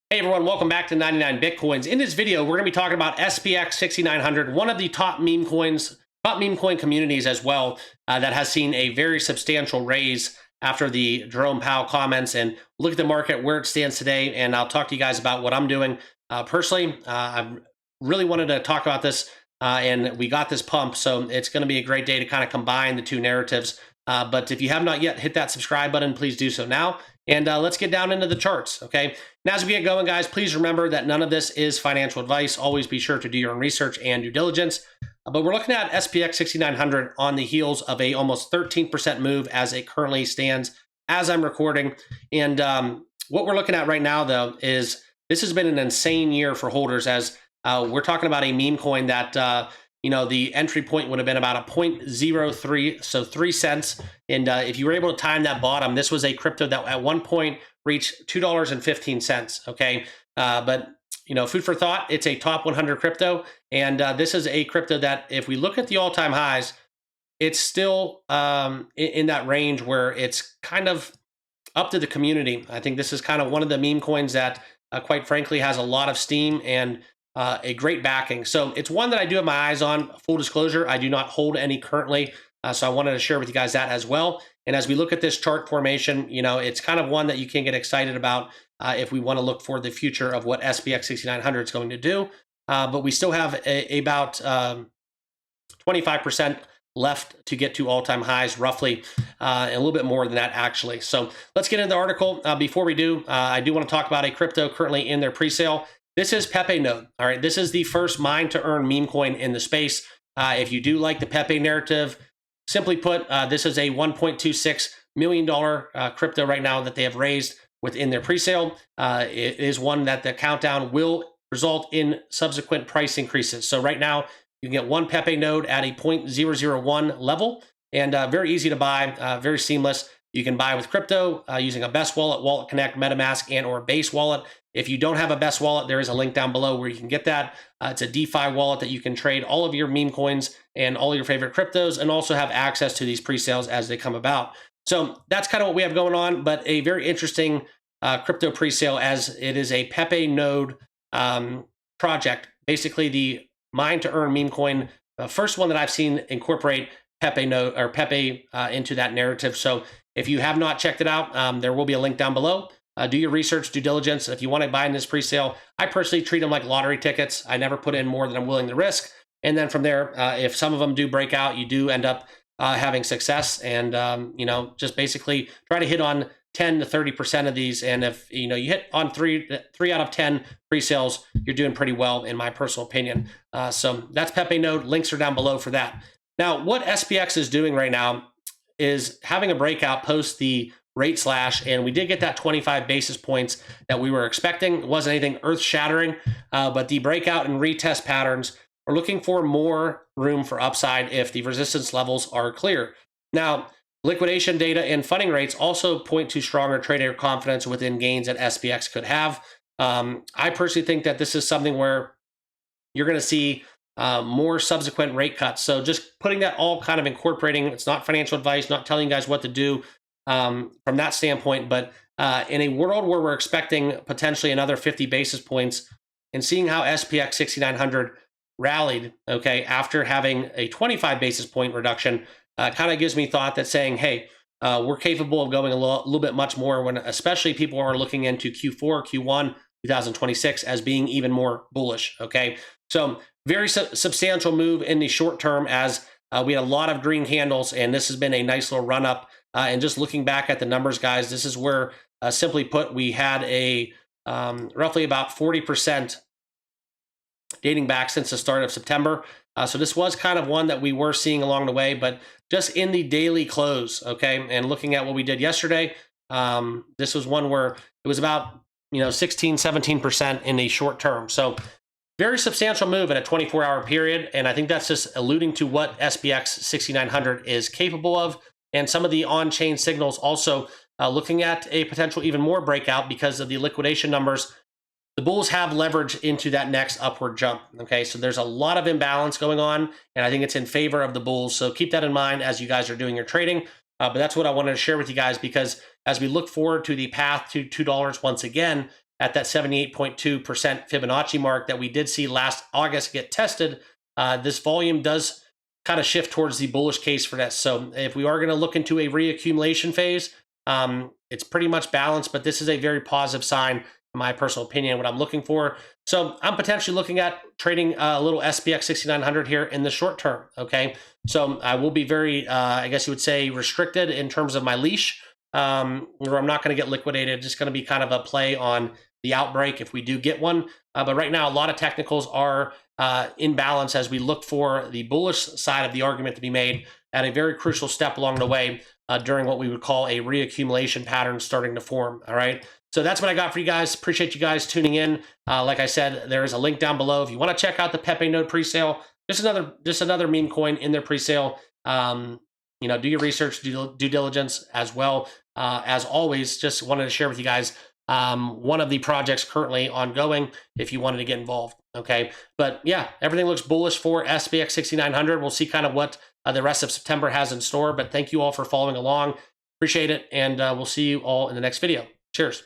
Hey everyone, welcome back to 99 Bitcoins. In this video, we're going to be talking about SPX 6900, one of the top meme coin communities as well, that has seen a very substantial raise after the Jerome Powell comments, and look at the market where it stands today. And I'll talk to you guys about what I'm doing personally. I really wanted to talk about this, and we got this pump, so it's going to be a great day to kind of combine the two narratives. But if you have not yet hit that subscribe button, please do so now. And let's get down into the charts, okay? And as we get going, guys, please remember that none of this is financial advice. Always be sure to do your own research and due diligence. But we're looking at SPX 6900 on the heels of a almost 13% move as it currently stands as I'm recording. And what we're looking at right now, though, is this has been an insane year for holders, as we're talking about a meme coin that the entry point would have been about a 0.03, so 3 cents. And if you were able to time that bottom, this was a crypto that at one point reached $2.15, okay? But, food for thought, it's a top 100 crypto. And this is a crypto that, if we look at the all-time highs, it's still in that range where it's kind of up to the community. I think this is kind of one of the meme coins that, quite frankly, has a lot of steam and a great backing. So it's one that I do have my eyes on. Full disclosure, I do not hold any currently. So I wanted to share with you guys that as well. And as we look at this chart formation, it's kind of one that you can get excited about if we want to look for the future of what SPX 6900 is going to do. But we still have about 25% left to get to all-time highs, roughly, and a little bit more than that, actually. So let's get into the article. Before we do, I do want to talk about a crypto currently in their pre-sale. This is Pepe Node. All right, this is the first mine to earn meme coin in the space. If you do like the Pepe narrative, simply put, this is a $1.26 million crypto right now that they have raised within their presale. It is one that the countdown will result in subsequent price increases. So right now, you can get one Pepe node at a 0.001 level, and very easy to buy, very seamless. You can buy with crypto using a Best Wallet, Wallet Connect, MetaMask, and or Base Wallet. If you don't have a Best Wallet, there is a link down below where you can get that. It's a DeFi wallet that you can trade all of your meme coins and all your favorite cryptos, and also have access to these pre-sales as they come about. So that's kind of what we have going on, but a very interesting crypto pre-sale, as it is a Pepe Node project. Basically, the mine to earn meme coin, the first one that I've seen incorporate Pepe Node or Pepe into that narrative. So if you have not checked it out, there will be a link down below. Do your research, due diligence. If you want to buy in this pre-sale, I personally treat them like lottery tickets. I never put in more than I'm willing to risk. And then from there, if some of them do break out, you do end up having success. And, just basically try to hit on 10 to 30% of these. And if, you hit on three out of 10 pre-sales, you're doing pretty well, in my personal opinion. So that's Pepe Node. Links are down below for that. Now, what SPX is doing right now is having a breakout post the rate slash, and we did get that 25 basis points that we were expecting. It wasn't anything earth-shattering, but the breakout and retest patterns are looking for more room for upside if the resistance levels are clear. Now, liquidation data and funding rates also point to stronger trader confidence within gains that SPX could have. I personally think that this is something where you're going to see more subsequent rate cuts. So just putting that all kind of incorporating, it's not financial advice, not telling you guys what to do from that standpoint, but in a world where we're expecting potentially another 50 basis points, and seeing how SPX 6900 rallied, okay, after having a 25 basis point reduction, kind of gives me thought that saying, hey, we're capable of going a little bit much more, when especially people are looking into Q4, Q1, 2026 as being even more bullish, okay? So very substantial move in the short term, as we had a lot of green candles, and this has been a nice little run up. And just looking back at the numbers, guys, this is where, simply put, we had a roughly about 40% dating back since the start of September. So this was kind of one that we were seeing along the way, but just in the daily close, okay, and looking at what we did yesterday, this was one where it was about 16, 17% in the short term. So very substantial move in a 24-hour period, and I think that's just alluding to what SPX 6900 is capable of. And some of the on-chain signals also looking at a potential even more breakout because of the liquidation numbers. The bulls have leverage into that next upward jump. Okay, so there's a lot of imbalance going on, and I think it's in favor of the bulls. So keep that in mind as you guys are doing your trading. But that's what I wanted to share with you guys, because as we look forward to the path to $2 once again, at that 78.2% Fibonacci mark that we did see last August get tested, this volume does kind of shift towards the bullish case for this. So if we are going to look into a reaccumulation phase, it's pretty much balanced, but this is a very positive sign, in my personal opinion, what I'm looking for. So I'm potentially looking at trading a little SPX 6900 here in the short term, okay? So I will be very, I guess you would say, restricted in terms of my leash, where I'm not going to get liquidated. Just going to be kind of a play on the outbreak if we do get one. But right now, a lot of technicals are in balance as we look for the bullish side of the argument to be made at a very crucial step along the way during what we would call a reaccumulation pattern starting to form, all right? So that's what I got for you guys. Appreciate you guys tuning in. Like I said, there is a link down below if you want to check out the Pepe Node presale. Just another meme coin in their presale. You know, do your research, due diligence as well. As always, just wanted to share with you guys one of the projects currently ongoing if you wanted to get involved, okay? But yeah, everything looks bullish for SPX 6900. We'll see kind of what the rest of September has in store, but thank you all for following along. Appreciate it, and we'll see you all in the next video. Cheers.